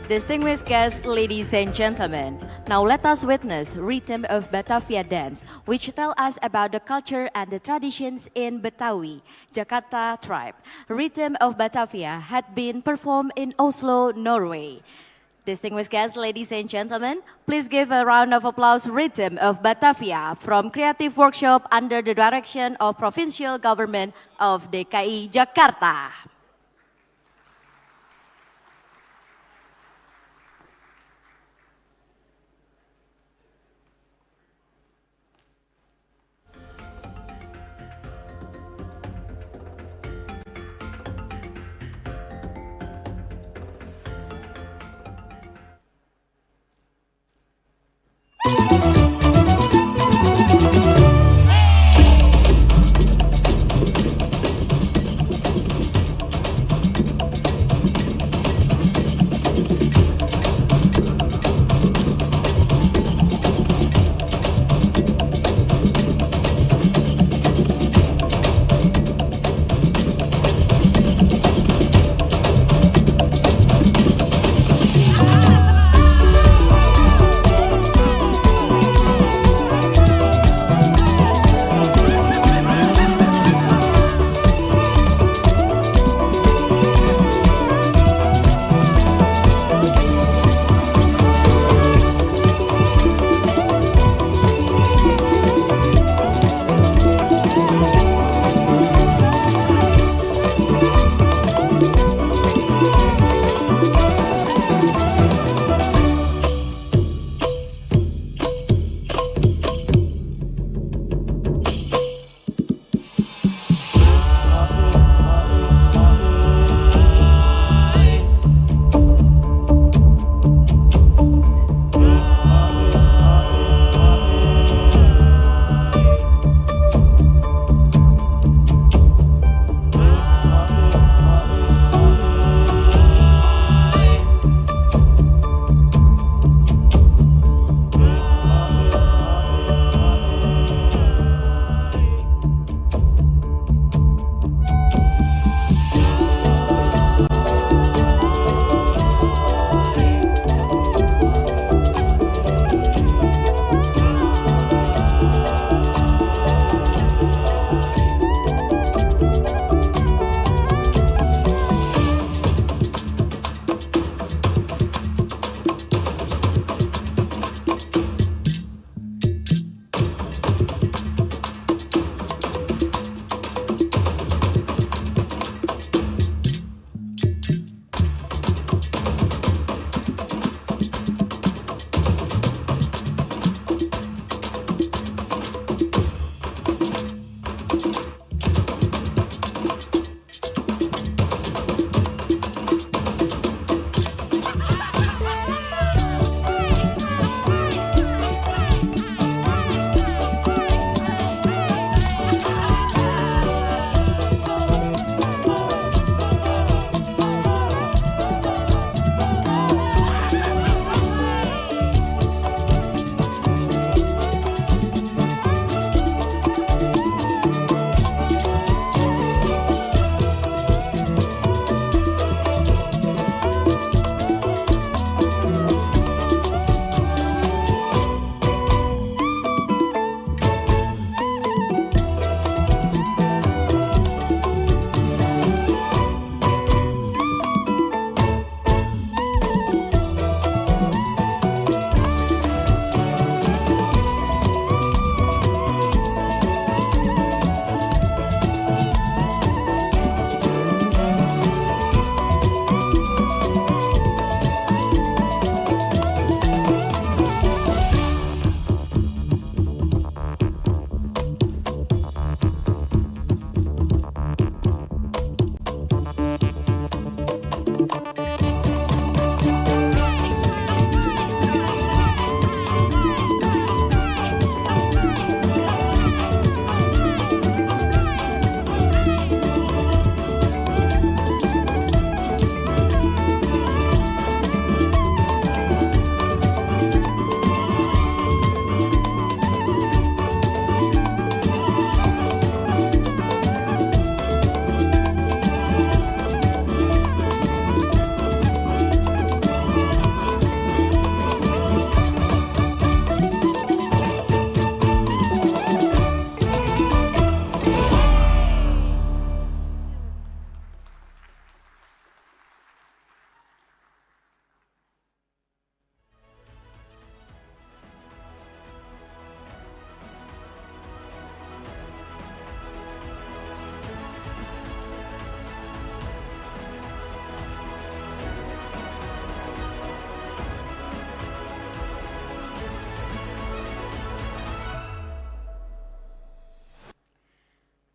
Distinguished guests, ladies and gentlemen, now let us witness Rhythm of Batavia Dance, which tell us about the culture and the traditions in Betawi, Jakarta tribe. Rhythm of Batavia had been performed in Oslo, Norway. Distinguished guests, ladies and gentlemen, please give a round of applause Rhythm of Batavia from Creative Workshop under the direction of Provincial Government of DKI Jakarta.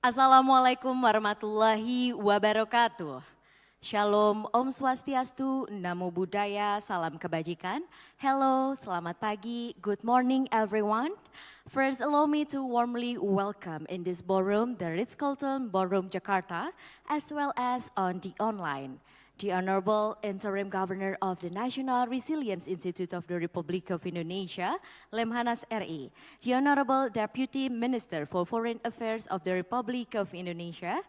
Assalamualaikum warahmatullahi wabarakatuh. Shalom, Om Swastiastu, Namo Buddhaya, Salam Kebajikan. Hello, selamat pagi, good morning everyone. First, allow me to warmly welcome in this ballroom, the Ritz-Carlton Ballroom Jakarta, as well as on the online. The Honorable Interim Governor of the National Resilience Institute of the Republic of Indonesia, Lemhannas RI, the Honorable Deputy Minister for Foreign Affairs of the Republic of Indonesia,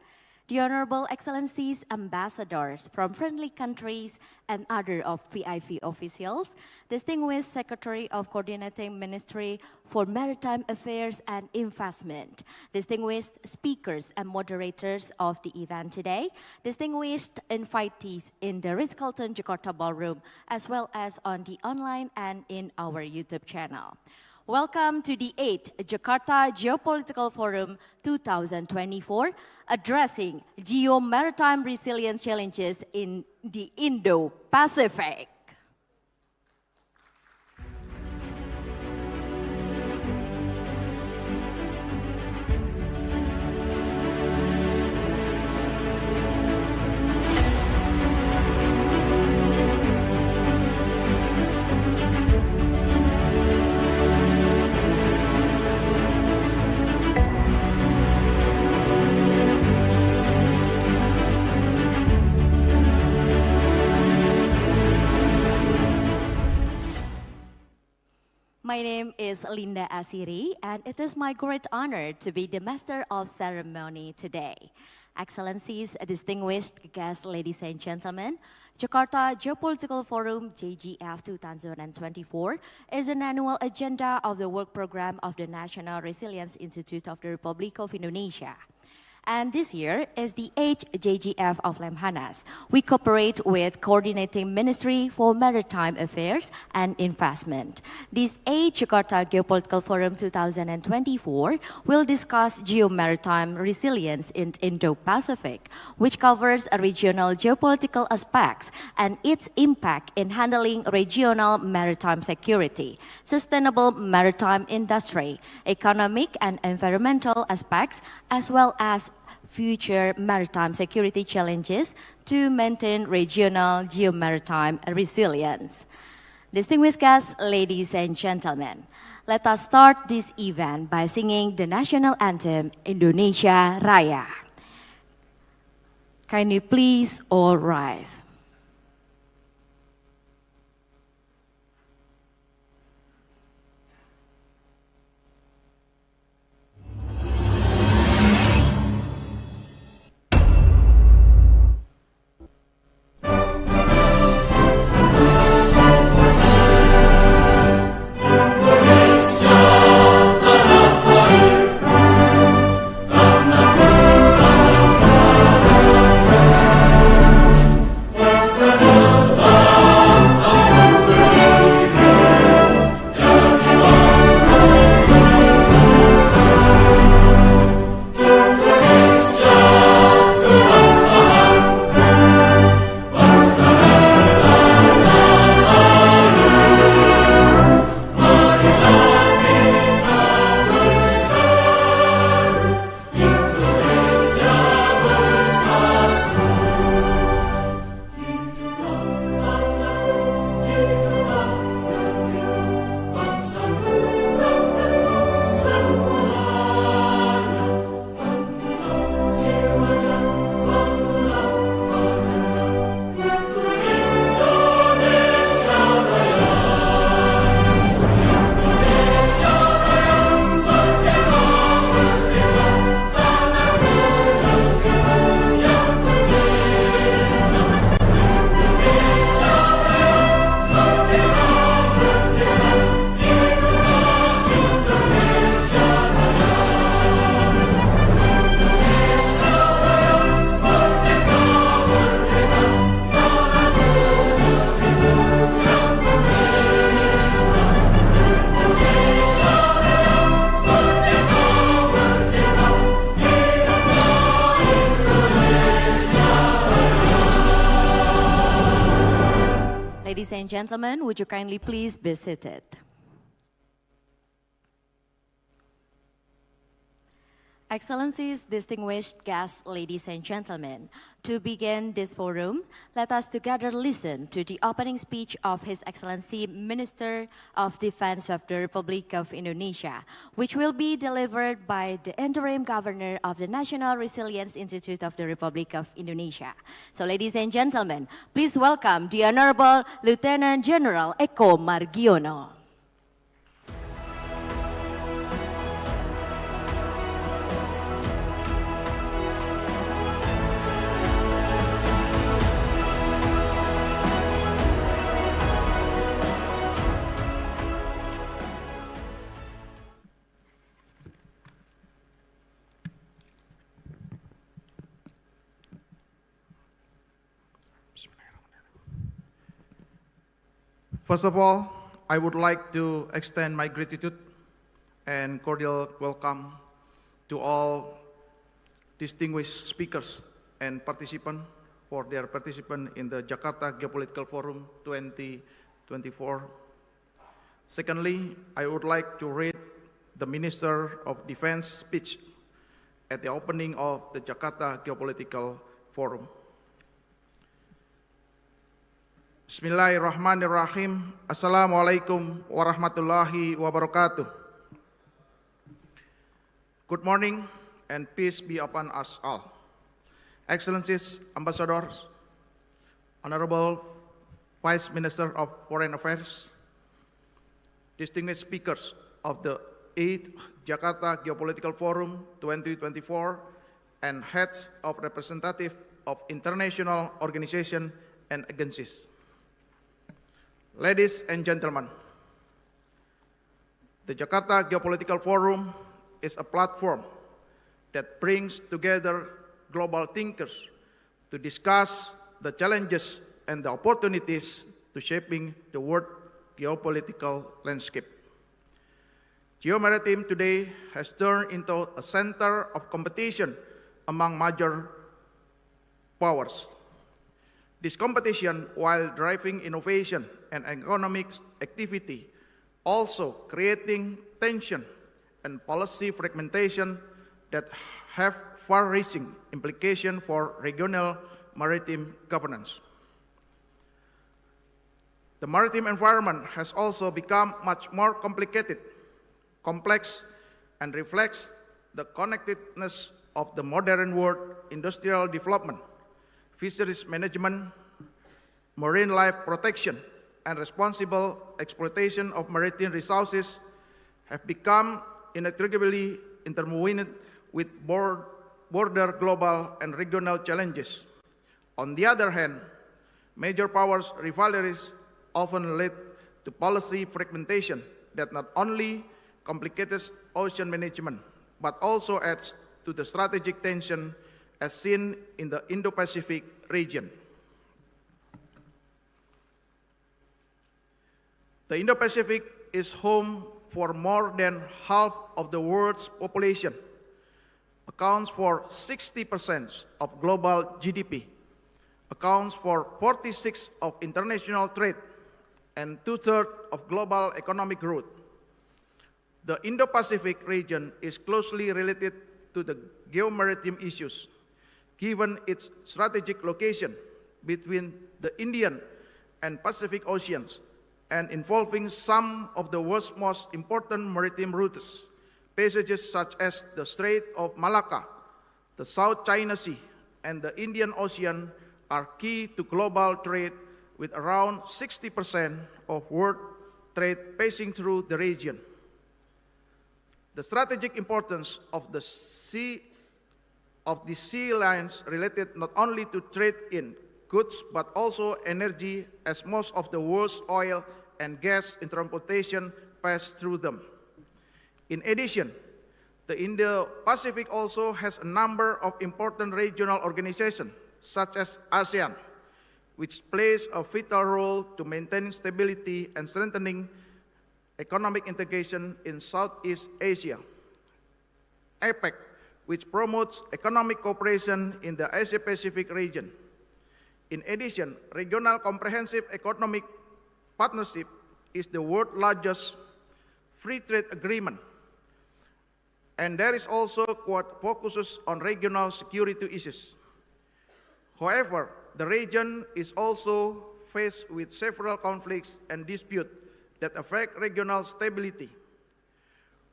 the Honorable Excellencies Ambassadors from friendly countries and other of VIII officials, distinguished Secretary of Coordinating Ministry for Maritime Affairs and Investment, distinguished speakers and moderators of the event today, distinguished invitees in the Ritz-Carlton Jakarta Ballroom, as well as on the online and in our YouTube channel. Welcome to the 8th Jakarta Geopolitical Forum 2024, addressing Geo-Maritime Resilience Challenges in the Indo-Pacific. My name is Linda Asiri, and it is my great honor to be the Master of Ceremony today. Excellencies, distinguished guests, ladies and gentlemen, Jakarta Geopolitical Forum JGF 2024 is an annual agenda of the work program of the National Resilience Institute of the Republic of Indonesia. And this year is the 8th JGF of Lemhannas. We cooperate with Coordinating Ministry for Maritime Affairs and Investment. This 8th Jakarta Geopolitical Forum 2024 will discuss geo-maritime resilience in Indo-Pacific, which covers regional geopolitical aspects and its impact in handling regional maritime security, sustainable maritime industry, economic and environmental aspects, as well as future maritime security challenges to maintain regional geo-maritime resilience. Distinguished guests, ladies and gentlemen, let us start this event by singing the national anthem, Indonesia Raya. Can you please all rise? Ladies and gentlemen, would you kindly please be seated? Excellencies, distinguished guests, ladies and gentlemen, to begin this forum, let us together listen to the opening speech of His Excellency Minister of Defense of the Republic of Indonesia, which will be delivered by the Interim Governor of the National Resilience Institute of the Republic of Indonesia. So ladies and gentlemen, please welcome the Honorable Lieutenant General Eko Margiono. First of all, I would like to extend my gratitude and cordial welcome to all distinguished speakers and participants for their participation in the Jakarta Geopolitical Forum 2024. Secondly, I would like to read the Minister of Defense speech at the opening of the Jakarta Geopolitical Forum. Bismillahirrahmanirrahim. Assalamualaikum warahmatullahi wabarakatuh. Good morning and peace be upon us all. Excellencies, ambassadors, Honorable Vice Minister of Foreign Affairs, distinguished speakers of the VIII Jakarta Geopolitical Forum 2024, and heads of representative of international organizations and agencies. Ladies and gentlemen, the Jakarta Geopolitical Forum is a platform that brings together global thinkers to discuss the challenges and the opportunities to shaping the world geopolitical landscape. Geo-Maritime today has turned into a center of competition among major powers. This competition, while driving innovation and economic activity, also creating tension and policy fragmentation that have far-reaching implications for regional maritime governance. The maritime environment has also become much more complicated, complex, and reflects the connectedness of the modern world. Industrial development, fisheries management, marine life protection, and responsible exploitation of maritime resources have become inextricably intertwined with border global and regional challenges. On the other hand, major powers' rivalries often lead to policy fragmentation that not only complicates ocean management, but also adds to the strategic tension as seen in the Indo-Pacific region. The Indo-Pacific is home for more than half of the world's population, accounts for 60% of global GDP, accounts for 46% of international trade, and 2/3 of global economic growth. The Indo-Pacific region is closely related to the Geo-Maritime issues, given its strategic location between the Indian and Pacific Oceans, and involving some of the world's most important maritime routes. Passages such as the Strait of Malacca, the South China Sea, and the Indian Ocean are key to global trade, with around 60% of world trade passing through the region. The strategic importance of the sea lines related not only to trade in goods but also energy, as most of the world's oil and gas in transportation pass through them. In addition, the Indo-Pacific also has a number of important regional organizations, such as ASEAN, which plays a vital role to maintain stability and strengthening economic integration in Southeast Asia. APEC, which promotes economic cooperation in the Asia-Pacific region. In addition, Regional Comprehensive Economic Partnership is the world's largest free trade agreement And there is also what focuses on regional security issues. However, the region is also faced with several conflicts and disputes that affect regional stability.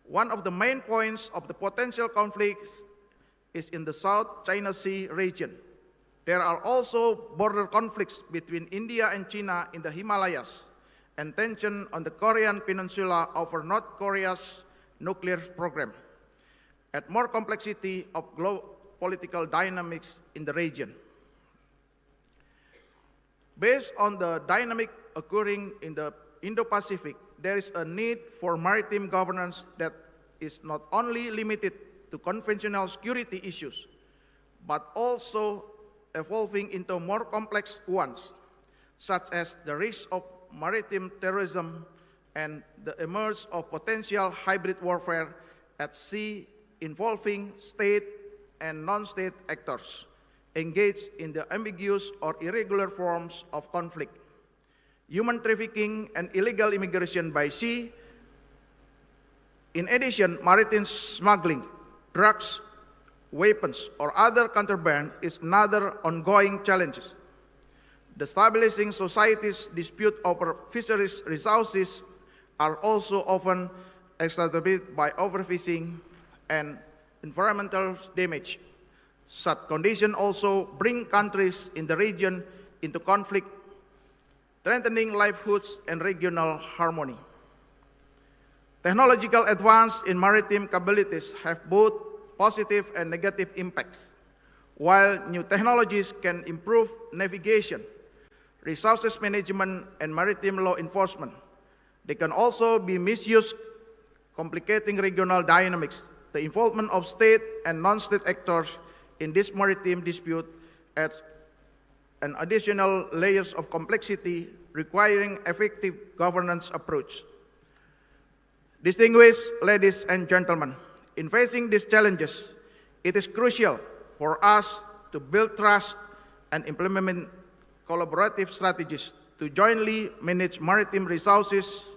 One of the main points of the potential conflicts is in the South China Sea region. There are also border conflicts between India and China in the Himalayas, and tension on the Korean Peninsula over North Korea's nuclear program, and more complexity of global political dynamics in the region. Based on the dynamic occurring in the Indo-Pacific, there is a need for maritime governance that is not only limited to conventional security issues, but also evolving into more complex ones, such as the risk of maritime terrorism and the emergence of potential hybrid warfare at sea involving state and non-state actors engaged in the ambiguous or irregular forms of conflict, human trafficking and illegal immigration by sea. In addition, maritime smuggling, drugs, weapons, or other contraband is another ongoing challenge. Destabilizing societies' dispute over fisheries resources are also often exacerbated by overfishing and environmental damage. Such conditions also bring countries in the region into conflict, threatening livelihoods and regional harmony. Technological advance in maritime capabilities have both positive and negative impacts. While new technologies can improve navigation, resources management, and maritime law enforcement, they can also be misused, complicating regional dynamics. The involvement of state and non-state actors in this maritime dispute adds an additional layers of complexity requiring effective governance approach. Distinguished ladies and gentlemen, in facing these challenges, it is crucial for us to build trust and implement collaborative strategies to jointly manage maritime resources.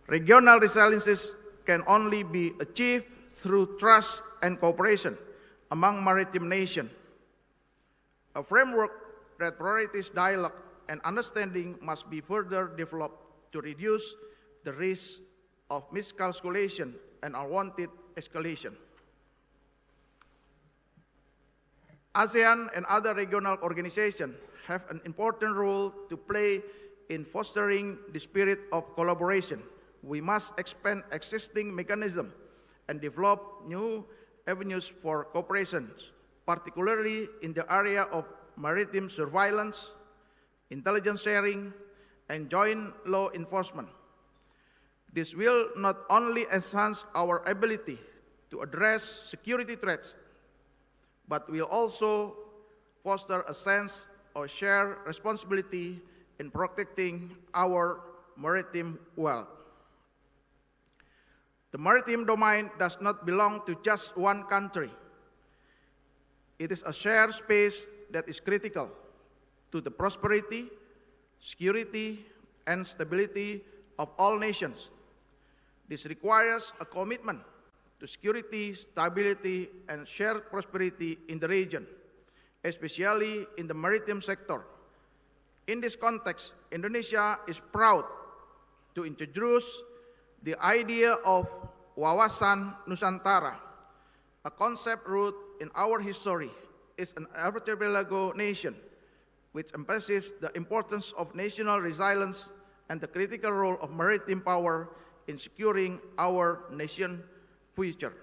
Regional resilience can only be achieved through trust and cooperation among maritime nations. A framework that prioritizes dialogue and understanding must be further developed to reduce the risk of miscalculation and unwanted escalation. ASEAN and other regional organizations have an important role to play in fostering the spirit of collaboration. We must expand existing mechanisms and develop new avenues for cooperation, particularly in the area of maritime surveillance, intelligence sharing, and joint law enforcement. This will not only enhance our ability to address security threats, but will also foster a sense of shared responsibility in protecting our maritime wealth. The maritime domain does not belong to just one country. It is a shared space that is critical to the prosperity, security, and stability of all nations. This requires a commitment to security, stability, and shared prosperity in the region, especially in the maritime sector. In this context, Indonesia is proud to introduce the idea of Wawasan Nusantara, a concept rooted in our history. Is an archipelago nation, which emphasizes the importance of national resilience and the critical role of maritime power in securing our nation's future.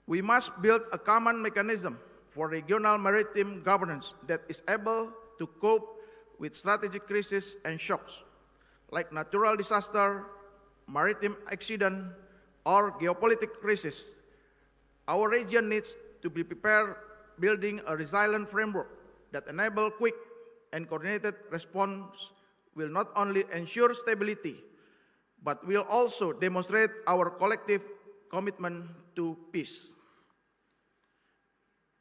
We must build a common mechanism for regional maritime governance that is able to cope with strategic crises and shocks, like natural disaster, maritime accident, or geopolitical crisis. Our region needs to be prepared, building a resilient framework that enables quick and coordinated response will not only ensure stability, but will also demonstrate our collective commitment to peace.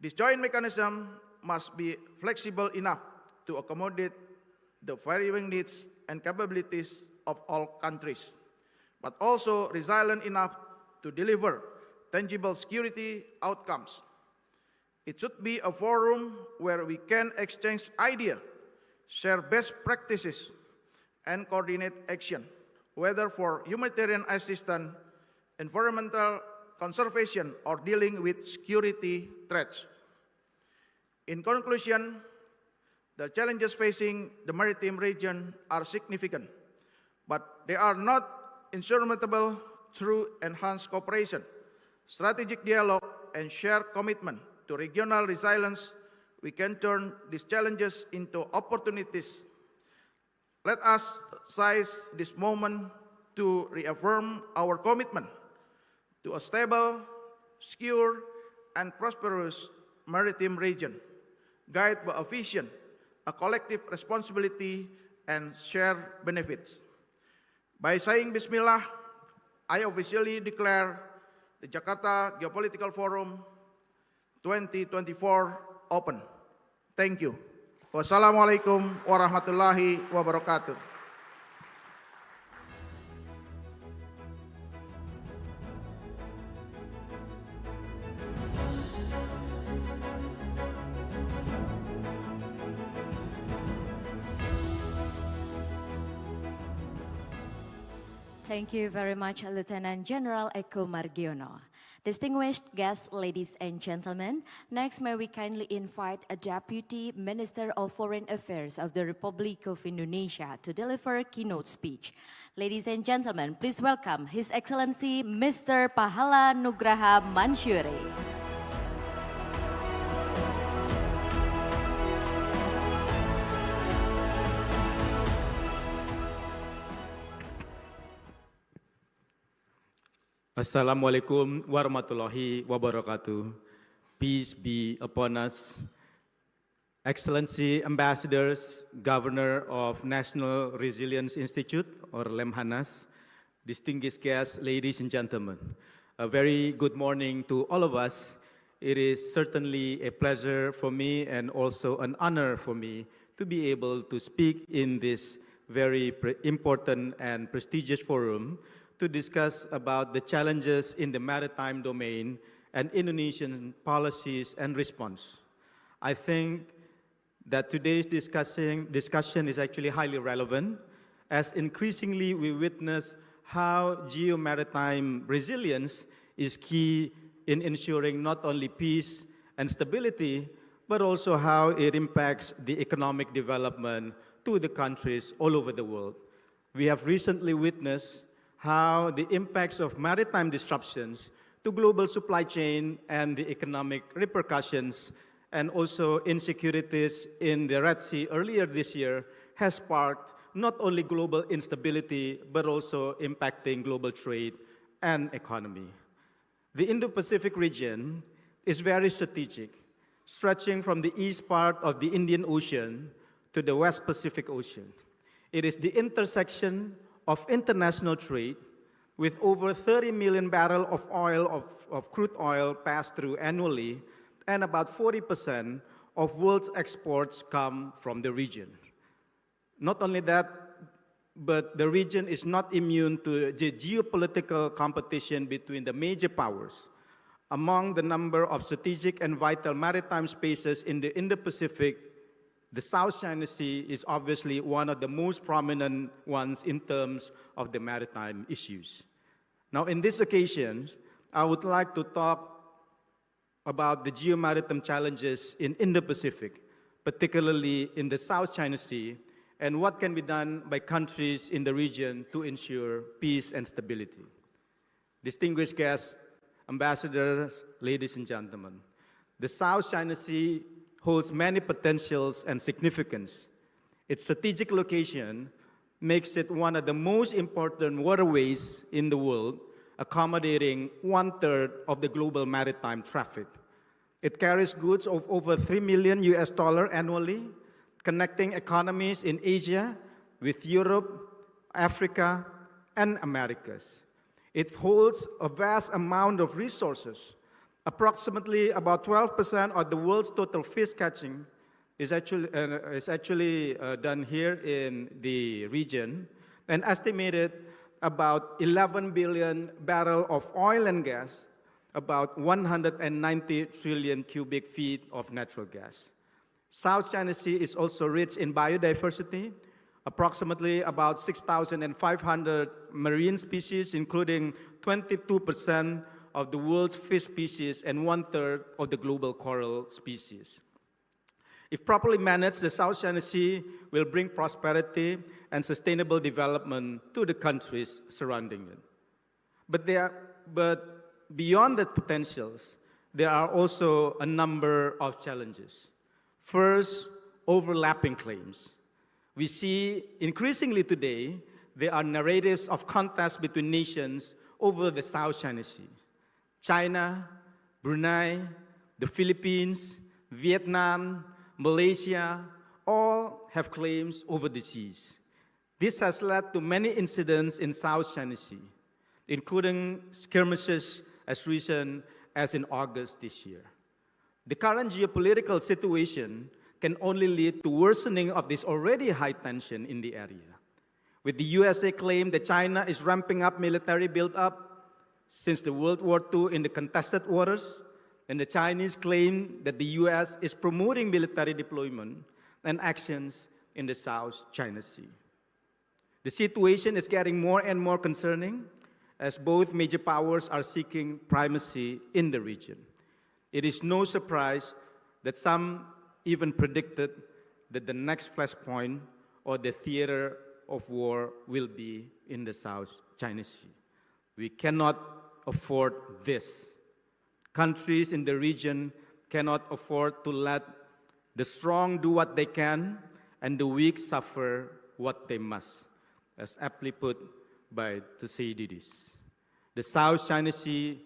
This joint mechanism must be flexible enough to accommodate the varying needs and capabilities of all countries, but also resilient enough to deliver tangible security outcomes. It should be a forum where we can exchange ideas, share best practices, and coordinate action, whether for humanitarian assistance, environmental conservation, or dealing with security threats. In conclusion, the challenges facing the maritime region are significant, but they are not insurmountable through enhanced cooperation, strategic dialogue, and shared commitment to regional resilience. We can turn these challenges into opportunities. Let us seize this moment to reaffirm our commitment to a stable, secure, and prosperous maritime region, guided by a vision, a collective responsibility, and shared benefits. By saying Bismillah, I officially declare the Jakarta Geopolitical Forum 2024 open. Thank you. Wassalamualaikum warahmatullahi wabarakatuh. Thank you very much, Lieutenant General Eko Margiono. Distinguished guests, ladies and gentlemen, next may we kindly invite a Deputy Minister of Foreign Affairs of the Republic of Indonesia to deliver a keynote speech. Ladies and gentlemen, please welcome His Excellency Mr. Pahala Nugraha Mansyuri. Assalamualaikum warahmatullahi wabarakatuh. Peace be upon us. Excellency Ambassadors, Governor of National Resilience Institute, or Lemhannas, distinguished guests, ladies and gentlemen, a very good morning to all of us. It is certainly a pleasure for me and also an honor for me to be able to speak in this very important and prestigious forum to discuss about the challenges in the maritime domain and Indonesian policies and response. I think that today's discussion is actually highly relevant, as increasingly we witness how geo-maritime resilience is key in ensuring not only peace and stability, but also how it impacts the economic development to the countries all over the world. We have recently witnessed how the impacts of maritime disruptions to global supply chain and the economic repercussions and also insecurities in the Red Sea earlier this year has sparked not only global instability, but also impacting global trade and economy. The Indo-Pacific region is very strategic, stretching from the east part of the Indian Ocean to the West Pacific Ocean. It is the intersection of international trade, with over 30 million barrels of crude oil passed through annually, and about 40% of world's exports come from the region. Not only that, but the region is not immune to the geopolitical competition between the major powers. Among the number of strategic and vital maritime spaces in the Indo-Pacific, the South China Sea is obviously one of the most prominent ones in terms of the maritime issues. Now, in this occasion, I would like to talk about the geo-maritime challenges in Indo-Pacific, particularly in the South China Sea, and what can be done by countries in the region to ensure peace and stability. Distinguished guests, ambassadors, ladies and gentlemen, the South China Sea holds many potentials and significance. Its strategic location makes it one of the most important waterways in the world, accommodating 1/3 of the global maritime traffic. It carries goods of over $3 million annually, connecting economies in Asia with Europe, Africa, and Americas. It holds a vast amount of resources. Approximately about 12% of the world's total fish catching is actually done here in the region, and estimated about 11 billion barrels of oil and gas, about 190 trillion cubic feet of natural gas. South China Sea is also rich in biodiversity, approximately about 6,500 marine species, including 22% of the world's fish species and 1/3 of the global coral species. If properly managed, the South China Sea will bring prosperity and sustainable development to the countries surrounding it. But beyond the potentials, there are also a number of challenges. First, overlapping claims. We see increasingly today, there are narratives of contest between nations over the South China Sea. China, Brunei, the Philippines, Vietnam, Malaysia, all have claims over the seas. This has led to many incidents in South China Sea, including skirmishes as recent as in August this year. The current geopolitical situation can only lead to worsening of this already high tension in the area. With the USA claim that China is ramping up military build-up since the World War II in the contested waters, and the Chinese claim that the US is promoting military deployment and actions in the South China Sea. The situation is getting more and more concerning as both major powers are seeking primacy in the region. It is no surprise that some even predicted that the next flashpoint or the theater of war will be in the South China Sea. We cannot afford this. Countries in the region cannot afford to let the strong do what they can and the weak suffer what they must, as aptly put by Thucydides. The South China Sea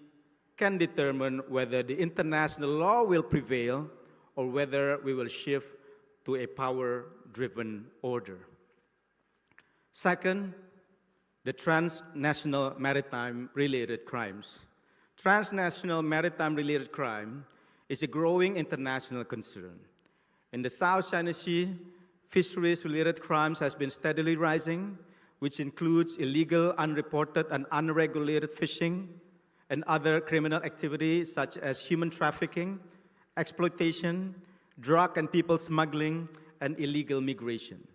can determine whether the international law will prevail or whether we will shift to a power-driven order. Second, the transnational maritime-related crimes. Transnational maritime-related crime is a growing international concern. In the South China Sea, fisheries-related crimes has been steadily rising, which includes illegal, unreported, and unregulated fishing, and other criminal activities such as human trafficking, exploitation, drug and people smuggling, and illegal migration.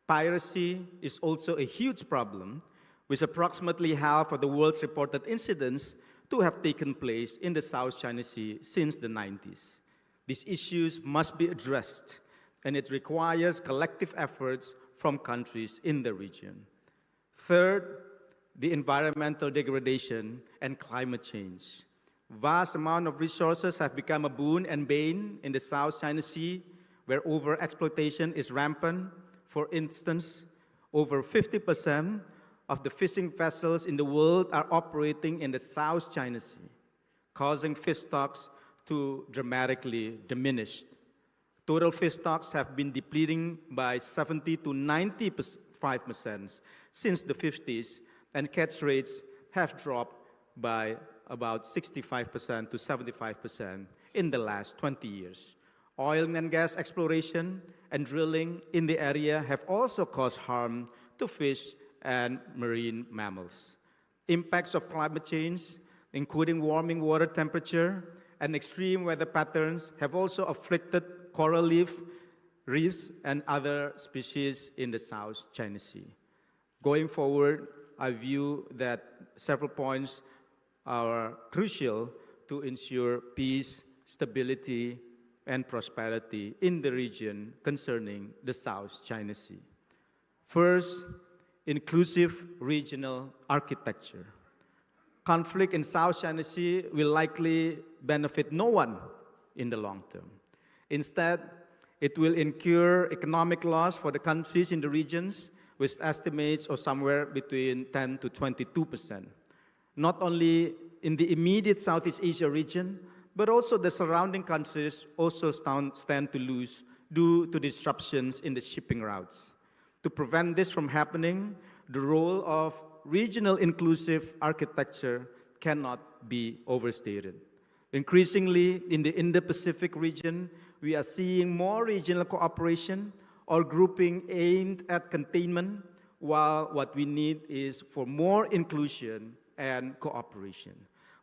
Piracy is also a huge problem, with approximately half of the world's reported incidents to have taken place in the South China Sea since the 90s. These issues must be addressed, and it requires collective efforts from countries in the region. Third, the environmental degradation and climate change. Vast amount of resources have become a boon and bane in the South China Sea, where overexploitation is rampant. For instance, over 50% of the fishing vessels in the world are operating in the South China Sea, causing fish stocks to dramatically diminish. Total fish stocks have been depleting by 70 to 95% since the 50s, and catch rates have dropped by about 65% to 75% in the last 20 years. Oil and gas exploration and drilling in the area have also caused harm to fish and marine mammals. Impacts of climate change, including warming water temperature and extreme weather patterns, have also afflicted coral reefs and other species in the South China Sea. Going forward, I view that several points are crucial to ensure peace, stability, and prosperity in the region concerning the South China Sea. First, inclusive regional architecture. Conflict in South China Sea will likely benefit no one in the long term. Instead, it will incur economic loss for the countries in the regions, with estimates of somewhere between 10 to 22%. Not only in the immediate Southeast Asia region, but also the surrounding countries also stand to lose due to disruptions in the shipping routes. To prevent this from happening, the role of regional inclusive architecture cannot be overstated. Increasingly, in the Indo-Pacific region, we are seeing more regional cooperation or grouping aimed at containment while what we need is for more inclusion and cooperation.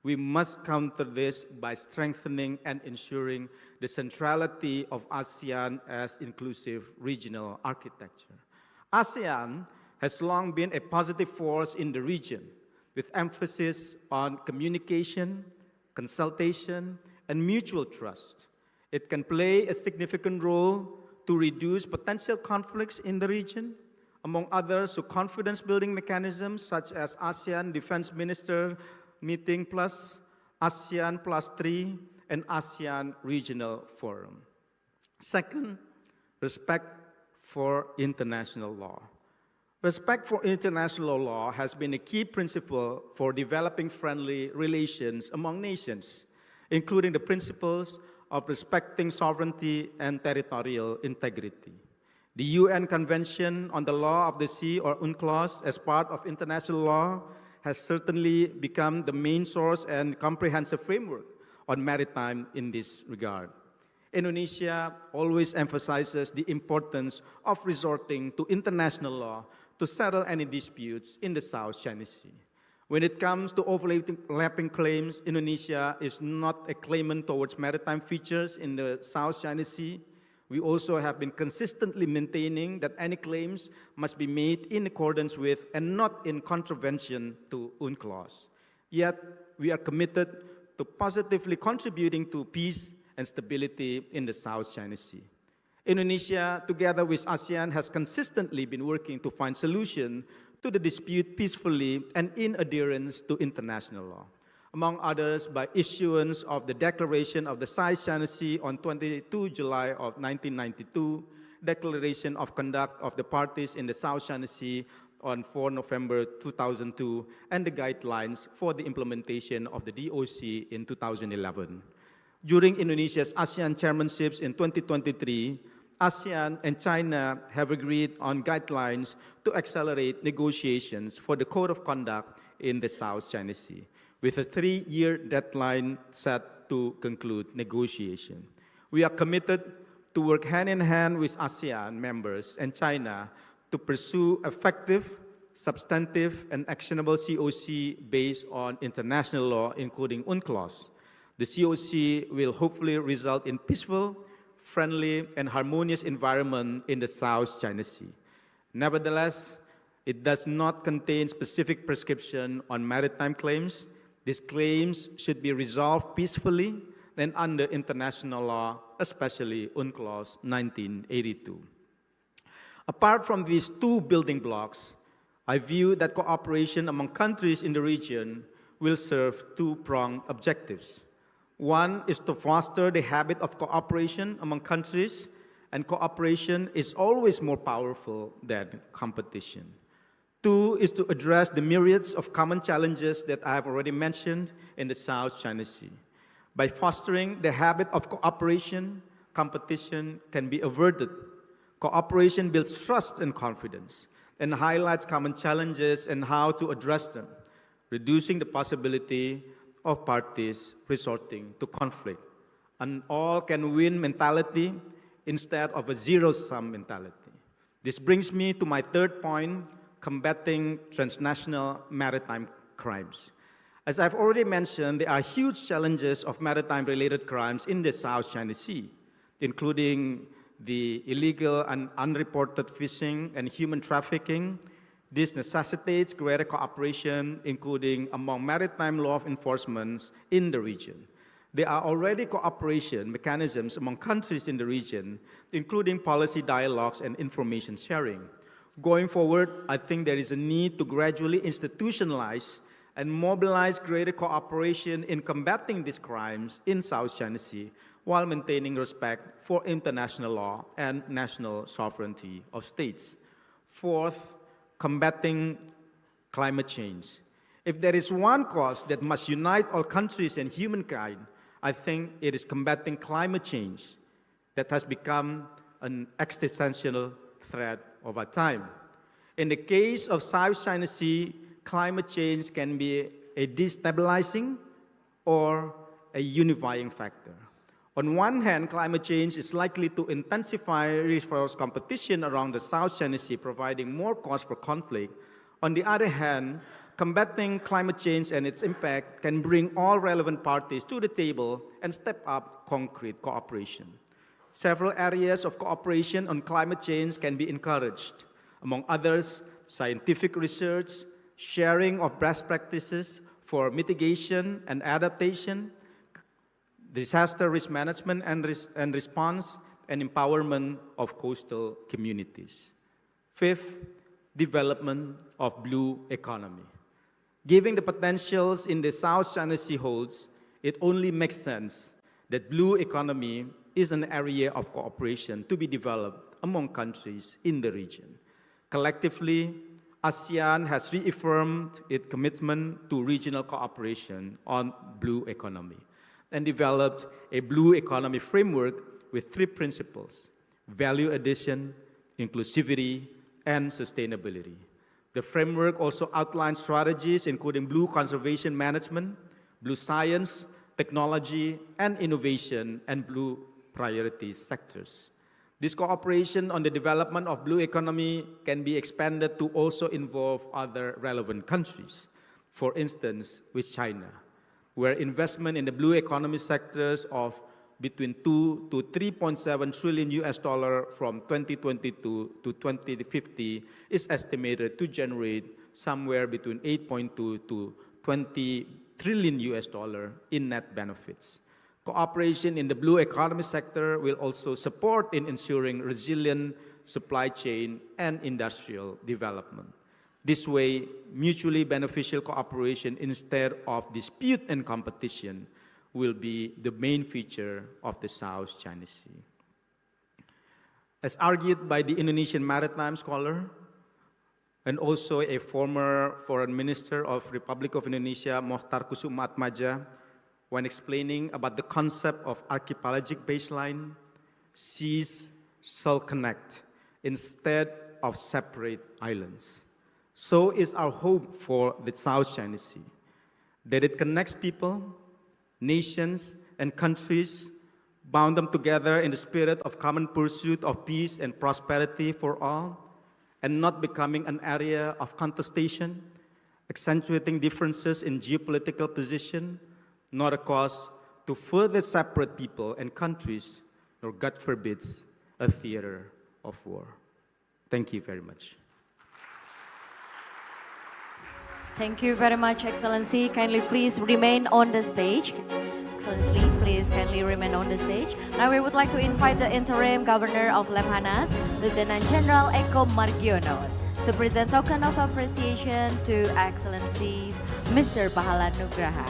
We must counter this by strengthening and ensuring the centrality of ASEAN as inclusive regional architecture. ASEAN has long been a positive force in the region, with emphasis on communication, consultation, and mutual trust. It can play a significant role to reduce potential conflicts in the region, among others through confidence-building mechanisms such as ASEAN Defense Minister Meeting Plus, ASEAN Plus 3, and ASEAN Regional Forum. Second, respect for international law. Respect for international law has been a key principle for developing friendly relations among nations, including the principles of respecting sovereignty and territorial integrity. The UN Convention on the Law of the Sea, or UNCLOS, as part of international law, has certainly become the main source and comprehensive framework on maritime in this regard. Indonesia always emphasizes the importance of resorting to international law to settle any disputes in the South China Sea. When it comes to overlapping claims, Indonesia is not a claimant towards maritime features in the South China Sea. We also have been consistently maintaining that any claims must be made in accordance with and not in contravention to UNCLOS. Yet, we are committed to positively contributing to peace and stability in the South China Sea. Indonesia, together with ASEAN, has consistently been working to find solutions to the dispute peacefully and in adherence to international law. Among others, by issuance of the Declaration of the South China Sea on 22 July of 1992, Declaration of Conduct of the Parties in the South China Sea on 4 November 2002, and the guidelines for the implementation of the DOC in 2011. During Indonesia's ASEAN chairmanships in 2023, ASEAN and China have agreed on guidelines to accelerate negotiations for the Code of Conduct in the South China Sea, with a 3-year deadline set to conclude negotiation. We are committed to work hand in hand with ASEAN members and China to pursue effective, substantive, and actionable COC based on international law, including UNCLOS. The COC will hopefully result in peaceful, friendly, and harmonious environment in the South China Sea. Nevertheless, it does not contain specific prescription on maritime claims. These claims should be resolved peacefully and under international law, especially UNCLOS 1982. Apart from these two building blocks, I view that cooperation among countries in the region will serve two-pronged objectives. One is to foster the habit of cooperation among countries, and cooperation is always more powerful than competition. Two is to address the myriads of common challenges that I have already mentioned in the South China Sea. By fostering the habit of cooperation, competition can be averted. Cooperation builds trust and confidence and highlights common challenges and how to address them, reducing the possibility of parties resorting to conflict. An all-can-win mentality instead of a zero-sum mentality. This brings me to my third point, combating transnational maritime crimes. As I've already mentioned, there are huge challenges of maritime-related crimes in the South China Sea, including the illegal and unreported fishing and human trafficking. This necessitates greater cooperation, including among maritime law enforcement in the region. There are already cooperation mechanisms among countries in the region, including policy dialogues and information sharing. Going forward, I think there is a need to gradually institutionalize and mobilize greater cooperation in combating these crimes in South China Sea while maintaining respect for international law and national sovereignty of states. Fourth, combating climate change. If there is one cause that must unite all countries and humankind, I think it is combating climate change that has become an existential threat over time. In the case of South China Sea, climate change can be a destabilizing or a unifying factor. On one hand, climate change is likely to intensify resource competition around the South China Sea, providing more cause for conflict. On the other hand, combating climate change and its impact can bring all relevant parties to the table and step up concrete cooperation. Several areas of cooperation on climate change can be encouraged. Among others, scientific research, sharing of best practices for mitigation and adaptation, disaster risk management and response, and empowerment of coastal communities. Fifth, development of blue economy. Given the potentials in the South China Sea holds, it only makes sense that blue economy is an area of cooperation to be developed among countries in the region. Collectively, ASEAN has reaffirmed its commitment to regional cooperation on blue economy and developed a blue economy framework with 3 principles: value addition, inclusivity, and sustainability. The framework also outlines strategies including blue conservation management, blue science, technology, and innovation, and blue priority sectors. This cooperation on the development of blue economy can be expanded to also involve other relevant countries, for instance, with China, where investment in the blue economy sectors of between 2 to 3.7 trillion US dollar from 2022 to 2050 is estimated to generate somewhere between 8.2 to 20 trillion US dollar in net benefits. Cooperation in the blue economy sector will also support in ensuring resilient supply chain and industrial development. This way, mutually beneficial cooperation instead of dispute and competition will be the main feature of the South China Sea. As argued by the Indonesian maritime scholar and also a former foreign minister of Republic of Indonesia, Mohtar Kusuma Atmaja, when explaining about the concept of archipelagic baseline, seas shall connect instead of separate islands. So is our hope for the South China Sea, that it connects people, nations, and countries, bound them together in the spirit of common pursuit of peace and prosperity for all, and not becoming an area of contestation, accentuating differences in geopolitical position, not a cause to further separate people and countries, nor, God forbids, a theater of war. Thank you very much. Thank you very much, Excellency. Kindly please remain on the stage. Excellency, please kindly remain on the stage. Now we would like to invite the Interim Governor of Lemhannas, Lieutenant General Eko Margiono, to present token of appreciation to Excellencies Mr. Pahala Nugraha,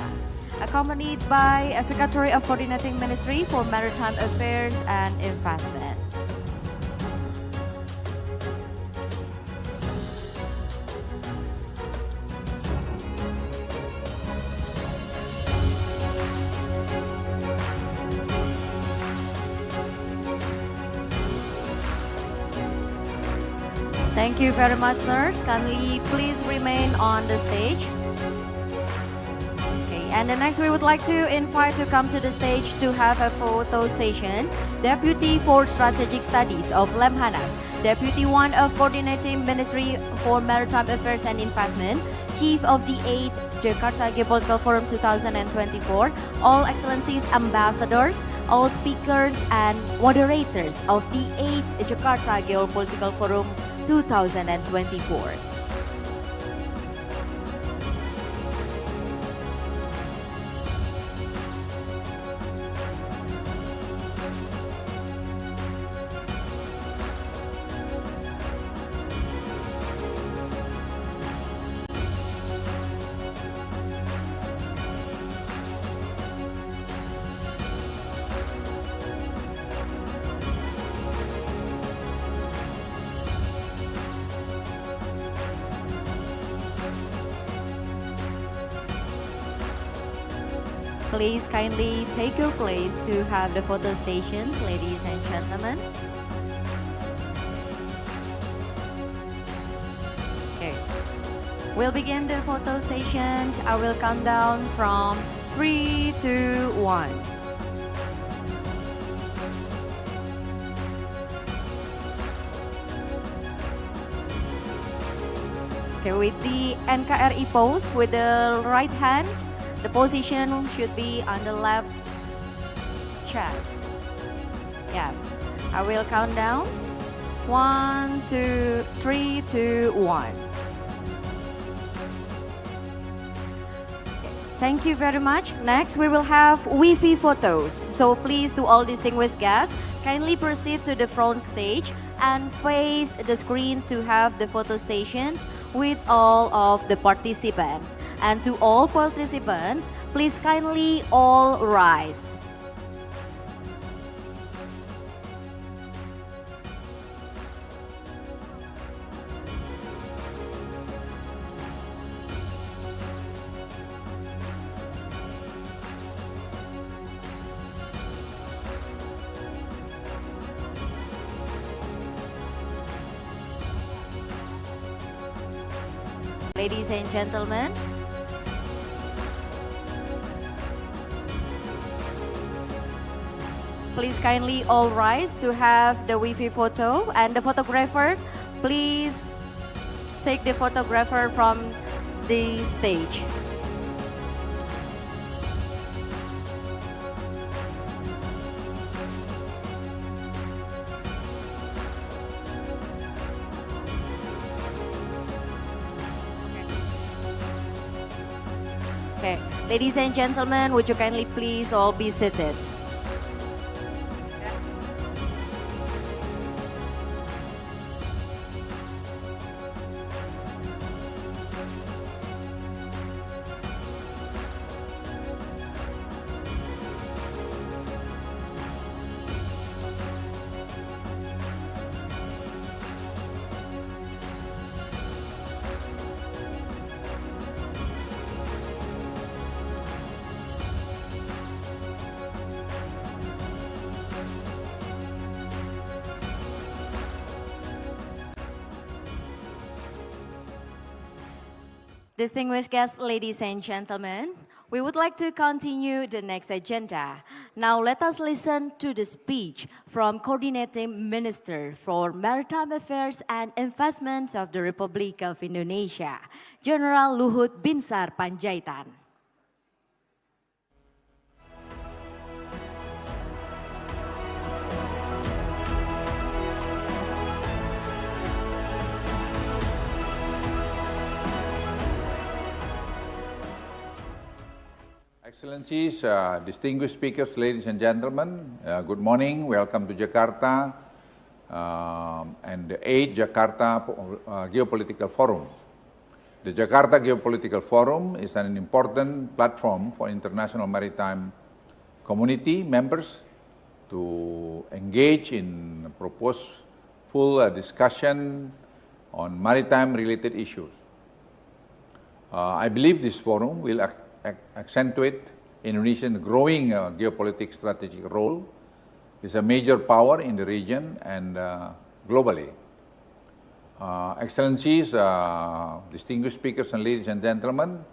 accompanied by a Secretary of Coordinating Ministry for Maritime Affairs and Investment. Thank you very much, sirs. Kindly please remain on the stage. Okay, and the next we would like to invite to come to the stage to have a photo session, Deputy for Strategic Studies of Lemhannas, Deputy 1 of Coordinating Ministry for Maritime Affairs and Investment, Chief of the 8th Jakarta Geopolitical Forum 2024, all Excellencies Ambassadors, all speakers and moderators of the 8th Jakarta Geopolitical Forum 2024. Please kindly take your place to have the photo stations, ladies and gentlemen. Okay. We'll begin the photo session. I will count down from 3, 2, 1. Okay, with the NKRI pose, with the right hand, the position should be on the left chest. Yes, I will count down. 1, 2, 3, 2, 1. Thank you very much. Next, we will have Wi-Fi photos. So please, to all distinguished guests, kindly proceed to the front stage and face the screen to have the photo stations with all of the participants. And to all participants, please kindly all rise. Ladies and gentlemen, please kindly all rise to have the Wi-Fi photo, and the photographers, please take the photographer from the stage. Okay, ladies and gentlemen, would you kindly please all be seated? Distinguished guests, ladies and gentlemen, we would like to continue the next agenda. Now let us listen to the speech from Coordinating Minister for Maritime Affairs and Investments of the Republic of Indonesia, General Luhut Binsar Panjaitan. Excellencies, distinguished speakers, ladies and gentlemen, good morning. Welcome to Jakarta and the 8th Jakarta Geopolitical Forum. The Jakarta Geopolitical Forum is an important platform for international maritime community members to engage in purposeful discussion on maritime-related issues. I believe this forum will accentuate Indonesia's growing geopolitical strategic role. It's a major power in the region and globally. Excellencies, distinguished speakers, and ladies and gentlemen,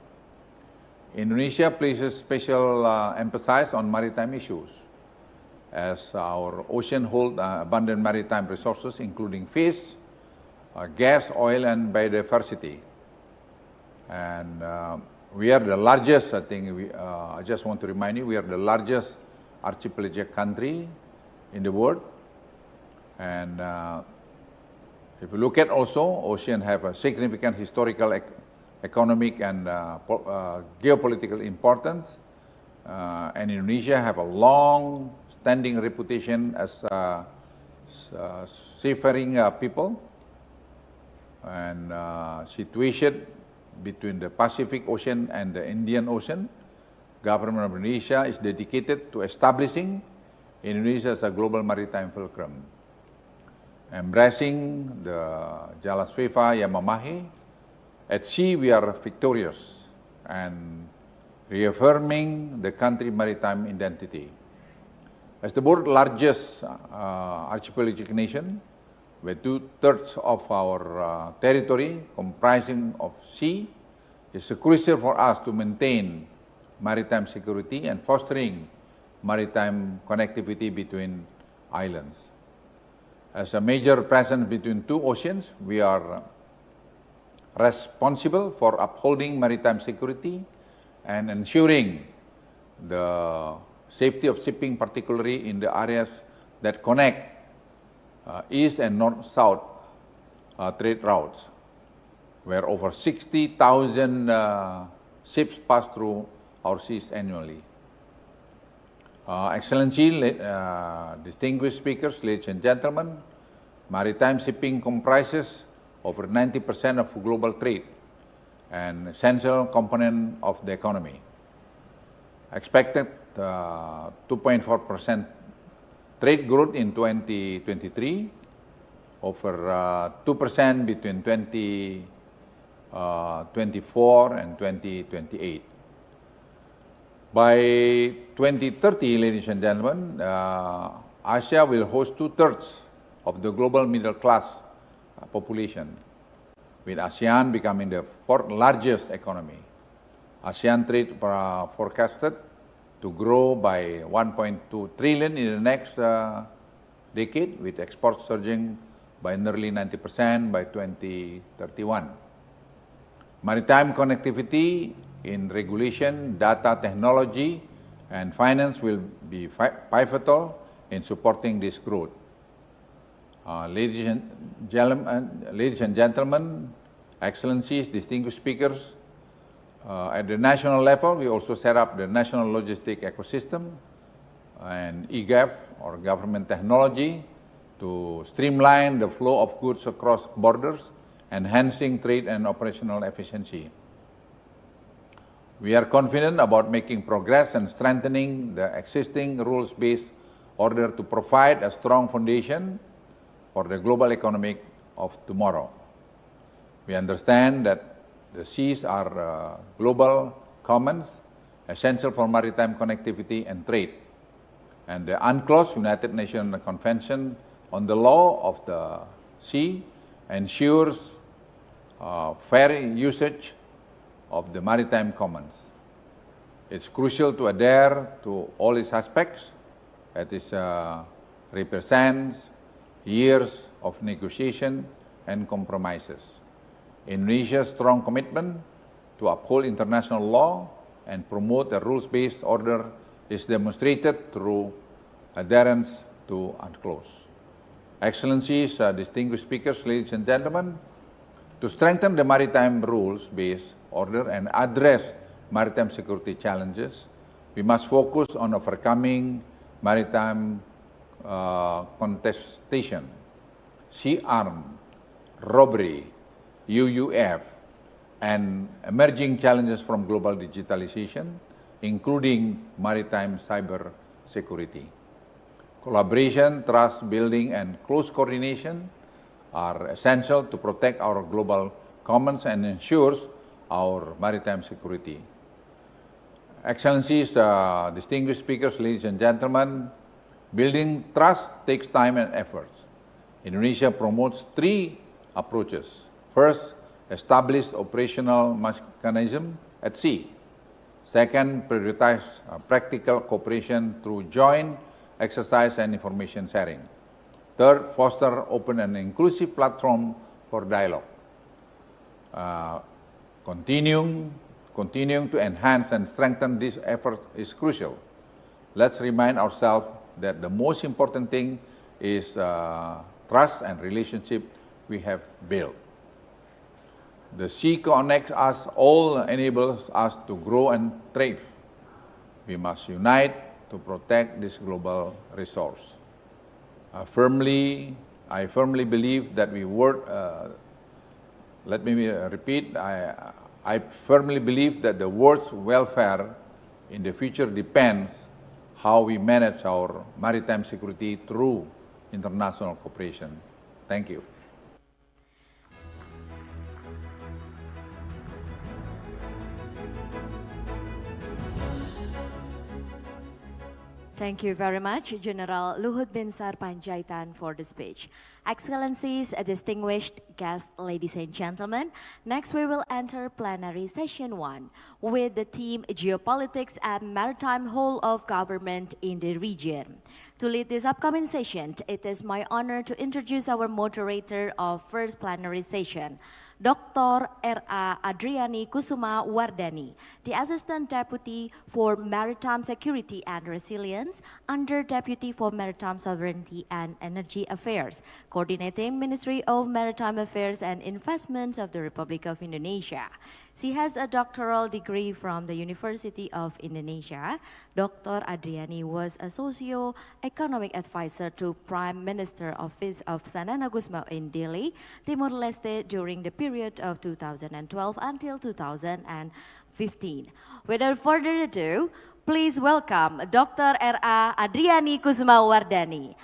Indonesia places special emphasis on maritime issues, as our ocean holds abundant maritime resources, including fish, gas, oil, and biodiversity. And we are the largest, I just want to remind you, we are the largest archipelagic country in the world. And if you look at also, ocean have a significant historical, economic, and geopolitical importance. And Indonesia have a long-standing reputation as a seafaring people, and situated between the Pacific Ocean and the Indian Ocean. Government of Indonesia is dedicated to establishing Indonesia as a global maritime fulcrum, embracing the Jalas Viva Yamamahi. At sea we are victorious and reaffirming the country's maritime identity. As the world's largest archipelagic nation, with 2/3 of our territory comprising of sea, it's crucial for us to maintain maritime security and fostering maritime connectivity between islands. As a major presence between two oceans, we are responsible for upholding maritime security and ensuring the safety of shipping, particularly in the areas that connect east and north-south trade routes, where over 60,000 ships pass through our seas annually. Excellency, distinguished speakers, ladies and gentlemen, maritime shipping comprises over 90% of global trade, an essential component of the economy. Expected 2.4% trade growth in 2023, over 2% between 2024 and 2028. By 2030, ladies and gentlemen, Asia will host 2/3 of the global middle class population, with ASEAN becoming the fourth largest economy. ASEAN trade forecasted to grow by 1.2 trillion in the next decade, with exports surging by nearly 90% by 2031. Maritime connectivity in regulation, data technology, and finance will be pivotal in supporting this growth. Ladies and gentlemen, excellencies, distinguished speakers, at the national level, we also set up the National Logistic Ecosystem and EGAF, or government technology, to streamline the flow of goods across borders, enhancing trade and operational efficiency. We are confident about making progress and strengthening the existing rules-based order to provide a strong foundation for the global economy of tomorrow. We understand that the seas are global commons, essential for maritime connectivity and trade. And the UNCLOS, United Nations Convention on the Law of the Sea, ensures fair usage of the maritime commons. It's crucial to adhere to all its aspects. It represents years of negotiation and compromises. Indonesia's strong commitment to uphold international law and promote a rules-based order is demonstrated through adherence to UNCLOS. Excellencies, distinguished speakers, ladies and gentlemen, to strengthen the maritime rules-based order and address maritime security challenges, we must focus on overcoming maritime contestation, sea arm, robbery, UUF, and emerging challenges from global digitalization, including maritime cyber security. Collaboration, trust building, and close coordination are essential to protect our global commons and ensures our maritime security. Excellencies, distinguished speakers, ladies and gentlemen, building trust takes time and efforts. Indonesia promotes 3 approaches. First, establish operational mechanism at sea. Second, prioritize practical cooperation through joint exercise and information sharing. Third, foster open and inclusive platform for dialogue. Continuing to enhance and strengthen this effort is crucial. Let's remind ourselves that the most important thing is trust and relationship we have built. The sea connects us all, enables us to grow and thrive. We must unite to protect this global resource. I firmly believe that I firmly believe that the world's welfare in the future depends how we manage our maritime security through international cooperation. Thank you. Thank you very much, General Luhut Binsar Panjaitan, for the speech. Excellencies, distinguished guests, ladies and gentlemen, next we will enter plenary session 1 with the theme Geopolitics and Maritime Whole of Government in the Region. To lead this upcoming session, it is my honor to introduce our moderator of first plenary session, Dr. R.A. Adriani Kusuma Wardani, the Assistant Deputy for Maritime Security and Resilience, Under Deputy for Maritime Sovereignty and Energy Affairs, coordinating Ministry of Maritime Affairs and Investments of the Republic of Indonesia. She has a doctoral degree from the University of Indonesia. Dr. Adriani was a socio-economic advisor to Prime Minister Office of Sanana Gusmao in Delhi, Timor-Leste during the period of 2012 until 2015. Without further ado, please welcome Dr. R.A. Adriani Kusuma Wardani.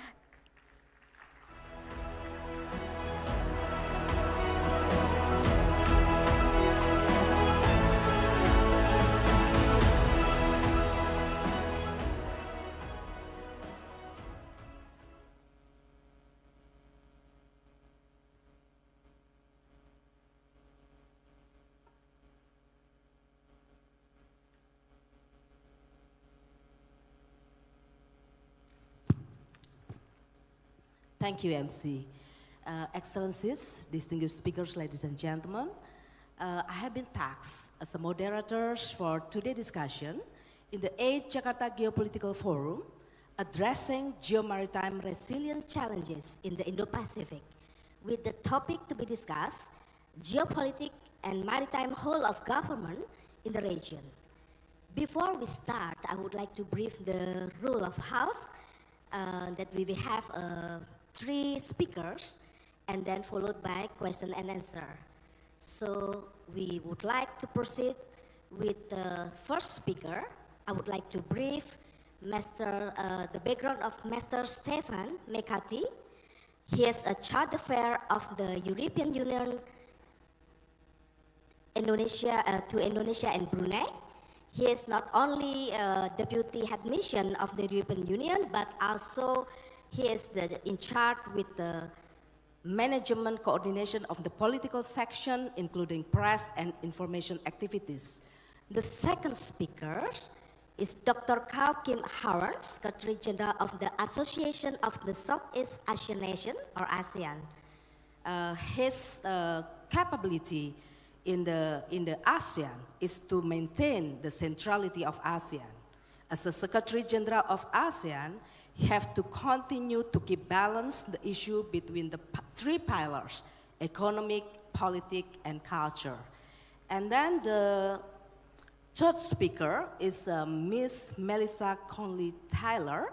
Thank you, MC. Excellencies, distinguished speakers, ladies and gentlemen, I have been tasked as a moderator for today's discussion in the 8th Jakarta Geopolitical Forum, addressing Geo-Maritime Resilient Challenges in the Indo-Pacific, with the topic to be discussed, Geopolitik and Maritime Whole of Government in the region. Before we start, I would like to brief the rule of house that we will have 3 speakers and then followed by question and answer. So we would like to proceed with the first speaker. I would like to brief the background of Mr. Stefan Mekati. He is a child affair of the European Union to Indonesia and Brunei. He is not only deputy head mission of the European Union, but also he is in charge with the management coordination of the political section, including press and information activities. The second speaker is Dr. Kao Kim Haran, Secretary General of the Association of the Southeast Asian Nation, or ASEAN. His capability in the ASEAN is to maintain the centrality of ASEAN. As the Secretary General of ASEAN, he has to continue to keep balance the issue between the 3 pillars, economic, politics, and culture. And then the third speaker is Miss Melissa Conley-Tyler.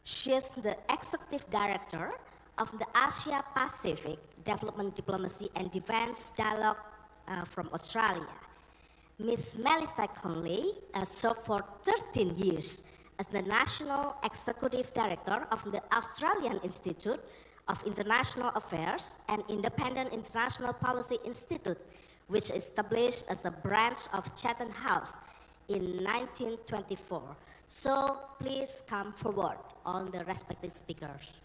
She is the Executive Director of the Asia-Pacific Development Diplomacy and Defense Dialogue from Australia. Ms. Melissa Conley served for 13 years as the National Executive Director of the Australian Institute of International Affairs and Independent International Policy Institute, which established as a branch of Chatham House in 1924. So please come forward on the respective speakers.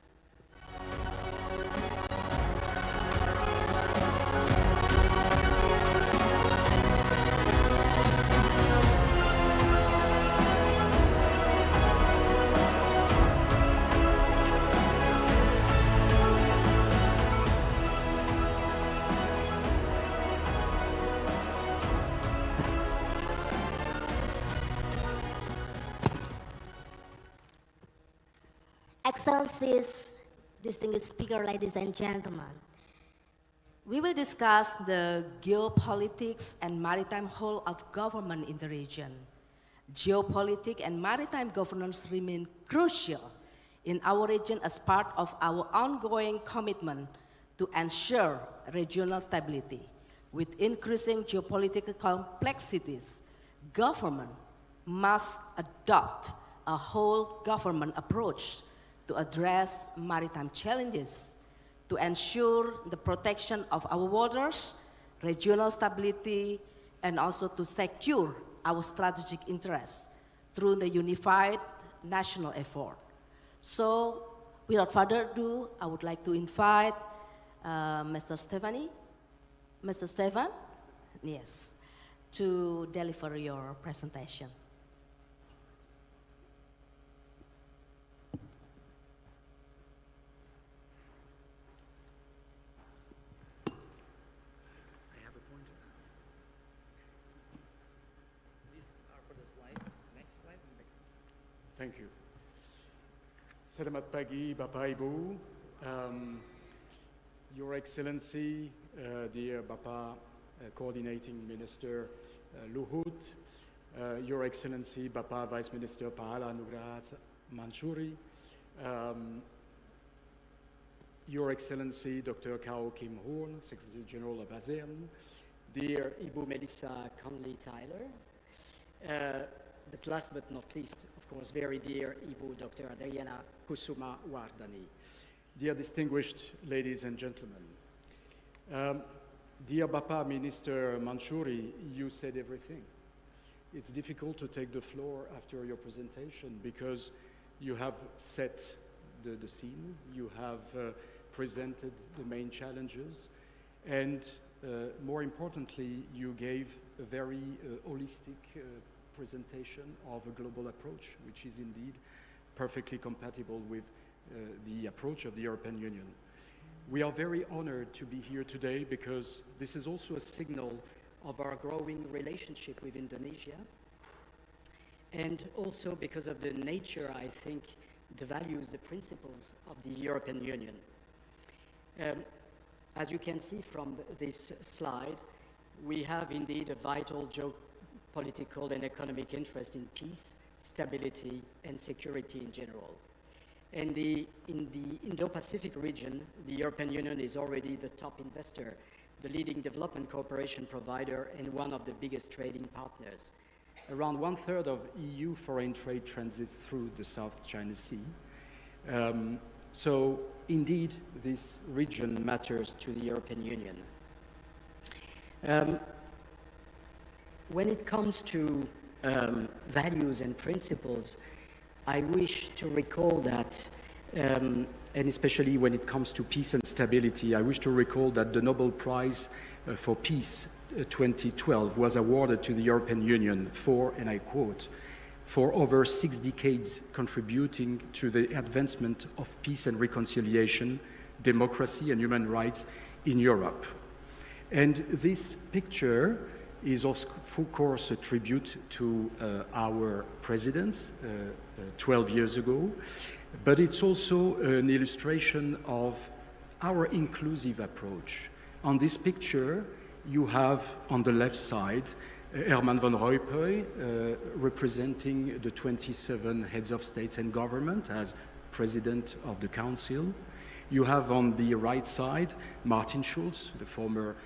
Excellencies, distinguished speaker, ladies and gentlemen, we will discuss the geopolitics and maritime whole of government in the region. Geopolitics and maritime governance remain crucial in our region as part of our ongoing commitment to ensure regional stability. With increasing geopolitical complexities, government must adopt a whole government approach to address maritime challenges, to ensure the protection of our waters, regional stability, and also to secure our strategic interests through the unified national effort. So, without further ado, I would like to invite Mr. Stefan, yes, to deliver your presentation. Thank you. Selamat pagi, Bapak Ibu. Your Excellency, dear Bapak Coordinating Minister Luhut, Your Excellency, Bapak Vice Minister Pahala Nugraha Mansuri, Your Excellency, Dr. Kao Kim Hoorn, Secretary General of ASEAN, dear Ibu Melissa Conley-Tyler, but last but not least, of course, very dear Ibu Dr. Adriana Kusuma Wardani. Dear distinguished ladies and gentlemen, dear Bapa Minister Manchuri, you said everything. It's difficult to take the floor after your presentation because you have set the scene, you have presented the main challenges, and more importantly, you gave a very holistic presentation of a global approach, which is indeed perfectly compatible with the approach of the European Union. We are very honored to be here today because this is also a signal of our growing relationship with Indonesia, and also because of the nature, I think, the values, the principles of the European Union. As you can see from this slide, we have indeed a vital geopolitical and economic interest in peace, stability, and security in general. And in the Indo-Pacific region, the European Union is already the top investor, the leading development cooperation provider, and one of the biggest trading partners. Around 1/3 of EU foreign trade transits through the South China Sea. So indeed, this region matters to the European Union. When it comes to values and principles, I wish to recall that, and especially when it comes to peace and stability, I wish to recall that the Nobel Prize for Peace 2012 was awarded to the European Union for, and I quote, for over 6 decades contributing to the advancement of peace and reconciliation, democracy and human rights in Europe. And this picture is of course a tribute to our presidents 12 years ago, but it's also an illustration of our inclusive approach. On this picture, you have on the left side Herman van Rompuy representing the 27 heads of states and government as president of the council. You have on the right side Martin Schulz, the former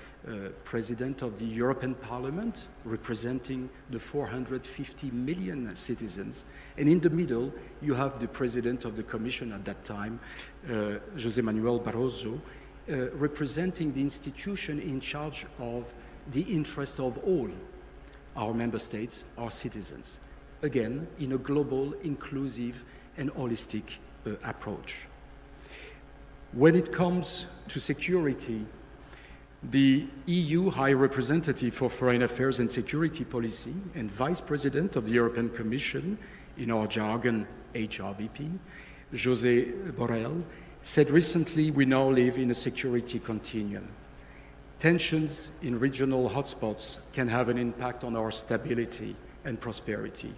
president of the European Parliament, representing the 450 million citizens. And in the middle, you have the president of the Commission at that time, José Manuel Barroso, representing the institution in charge of the interest of all our member states, our citizens. Again, in a global, inclusive, and holistic approach. When it comes to security, the EU High Representative for Foreign Affairs and Security Policy and Vice President of the European Commission, in our jargon HRVP, José Borrell, said recently we now live in a security continuum. Tensions in regional hotspots can have an impact on our stability and prosperity.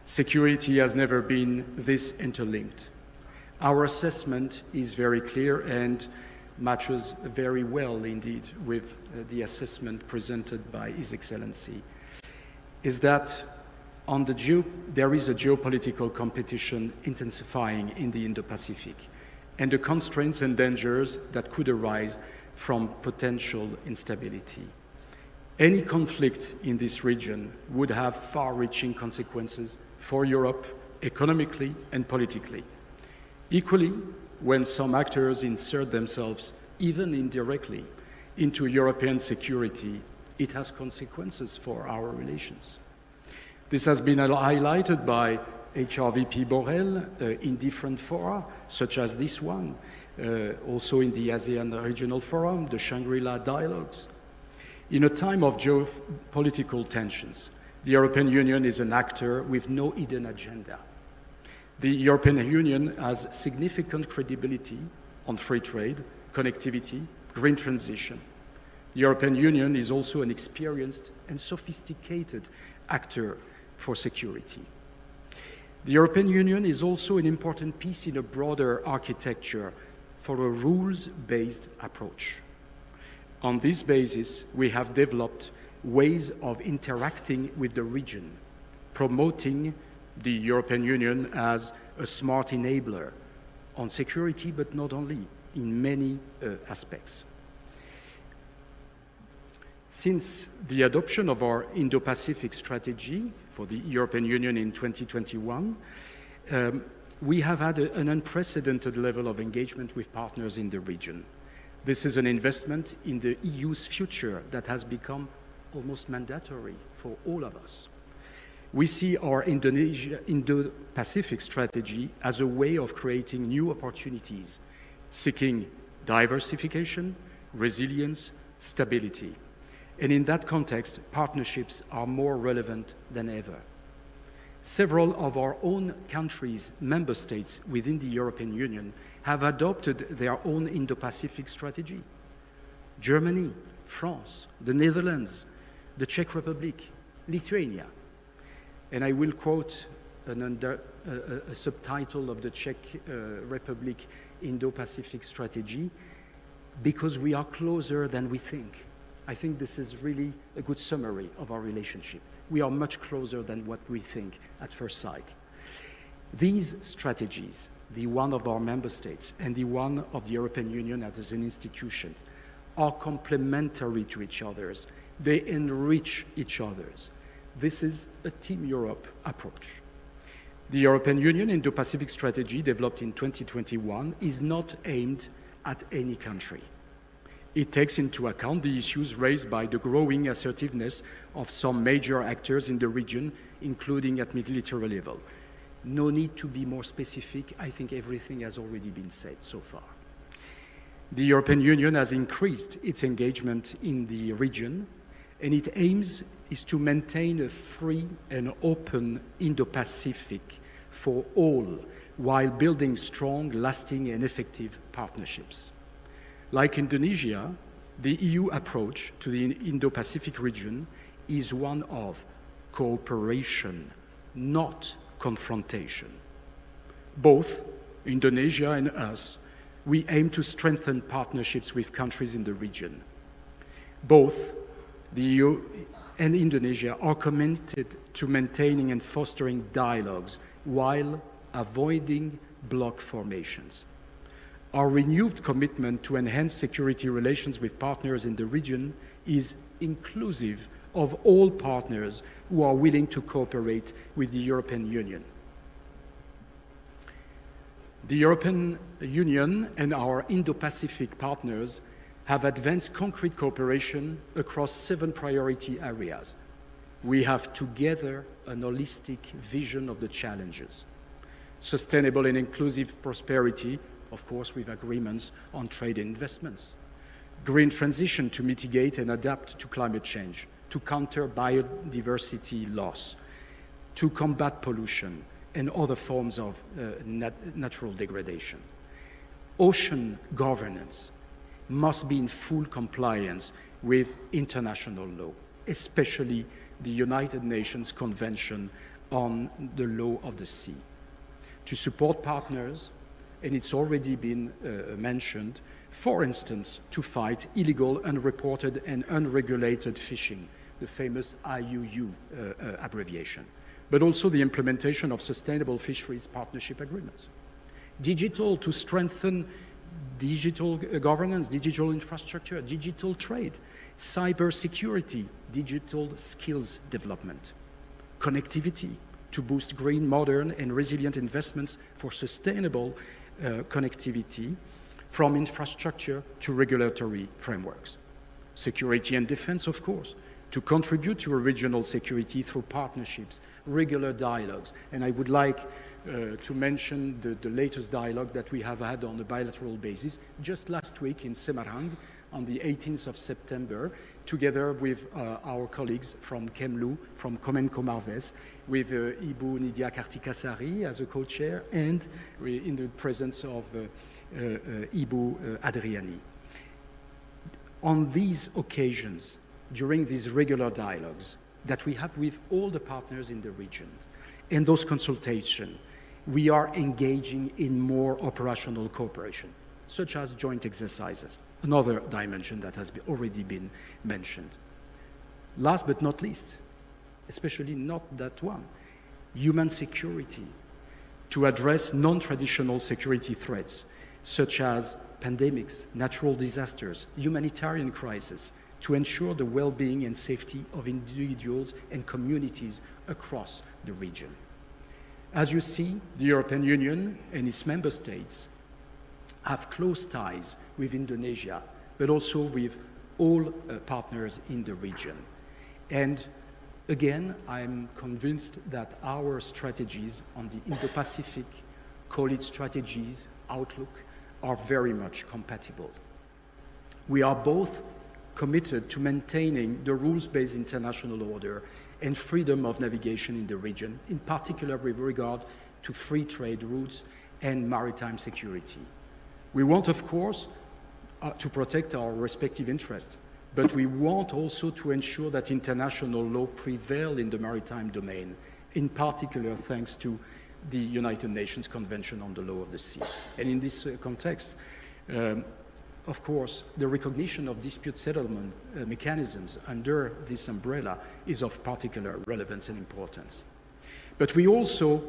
Security has never been this interlinked. Our assessment is very clear and matches very well indeed with the assessment presented by His Excellency, is that there is a geopolitical competition intensifying in the Indo-Pacific, and the constraints and dangers that could arise from potential instability. Any conflict in this region would have far-reaching consequences for Europe economically and politically. Equally, when some actors insert themselves, even indirectly, into European security, it has consequences for our relations. This has been highlighted by HRVP Borrell in different fora, such as this one, also in the ASEAN Regional Forum, the Shangri-La Dialogues. In a time of geopolitical tensions, the European Union is an actor with no hidden agenda. The European Union has significant credibility on free trade, connectivity, green transition. The European Union is also an experienced and sophisticated actor for security. The European Union is also an important piece in a broader architecture for a rules-based approach. On this basis, we have developed ways of interacting with the region, promoting the European Union as a smart enabler on security, but not only, in many aspects. Since the adoption of our Indo-Pacific strategy for the European Union in 2021, we have had an unprecedented level of engagement with partners in the region. This is an investment in the EU's future that has become almost mandatory for all of us. We see our Indo-Pacific strategy as a way of creating new opportunities, seeking diversification, resilience, stability. And in that context, partnerships are more relevant than ever. Several of our own countries, member states within the European Union, have adopted their own Indo-Pacific strategy. Germany, France, the Netherlands, the Czech Republic, Lithuania. And I will quote a subtitle of the Czech Republic Indo-Pacific strategy, because we are closer than we think. I think this is really a good summary of our relationship. We are much closer than what we think at first sight. These strategies, the one of our member states and the one of the European Union as an institution, are complementary to each other's. They enrich each other's. This is a Team Europe approach. The European Union Indo-Pacific strategy developed in 2021 is not aimed at any country. It takes into account the issues raised by the growing assertiveness of some major actors in the region, including at military level. No need to be more specific. I think everything has already been said so far. The European Union has increased its engagement in the region, and its aims is to maintain a free and open Indo-Pacific for all, while building strong, lasting, and effective partnerships. Like Indonesia, the EU approach to the Indo-Pacific region is one of cooperation, not confrontation. Both Indonesia and us, we aim to strengthen partnerships with countries in the region. Both the EU and Indonesia are committed to maintaining and fostering dialogues while avoiding bloc formations. Our renewed commitment to enhance security relations with partners in the region is inclusive of all partners who are willing to cooperate with the European Union. The European Union and our Indo-Pacific partners have advanced concrete cooperation across 7 priority areas. We have together an holistic vision of the challenges. Sustainable and inclusive prosperity, of course, with agreements on trade and investments. Green transition to mitigate and adapt to climate change, to counter biodiversity loss, to combat pollution and other forms of natural degradation. Ocean governance must be in full compliance with international law, especially the United Nations Convention on the Law of the Sea. To support partners, and it's already been mentioned, for instance, to fight illegal, unreported, and unregulated fishing, the famous IUU abbreviation, but also the implementation of sustainable fisheries partnership agreements. Digital, to strengthen digital governance, digital infrastructure, digital trade, cyber security, digital skills development. Connectivity, to boost green, modern, and resilient investments for sustainable connectivity from infrastructure to regulatory frameworks. Security and defense, of course, to contribute to a regional security through partnerships, regular dialogues. And I would like to mention the latest dialogue that we have had on a bilateral basis just last week in Semarang on the 18th of September, together with our colleagues from KEMLU, from Comenco Marves, with Ibu Nidia Kartikasari as a co-chair, and in the presence of Ibu Adriani. On these occasions, during these regular dialogues that we have with all the partners in the region, In those consultations, we are engaging in more operational cooperation, such as joint exercises, another dimension that has already been mentioned. Last but not least, especially not that one, human security, to address non-traditional security threats, such as pandemics, natural disasters, humanitarian crises, to ensure the well-being and safety of individuals and communities across the region. As you see, the European Union and its member states have close ties with Indonesia, but also with all partners in the region. And again, I'm convinced that our strategies on the Indo-Pacific, call it strategies, outlook, are very much compatible. We are both committed to maintaining the rules-based international order and freedom of navigation in the region, in particular with regard to free trade routes and maritime security. We want, of course, to protect our respective interests, but we want also to ensure that international law prevails in the maritime domain, in particular thanks to the United Nations Convention on the Law of the Sea. And in this context, of course, the recognition of dispute settlement mechanisms under this umbrella is of particular relevance and importance. But we also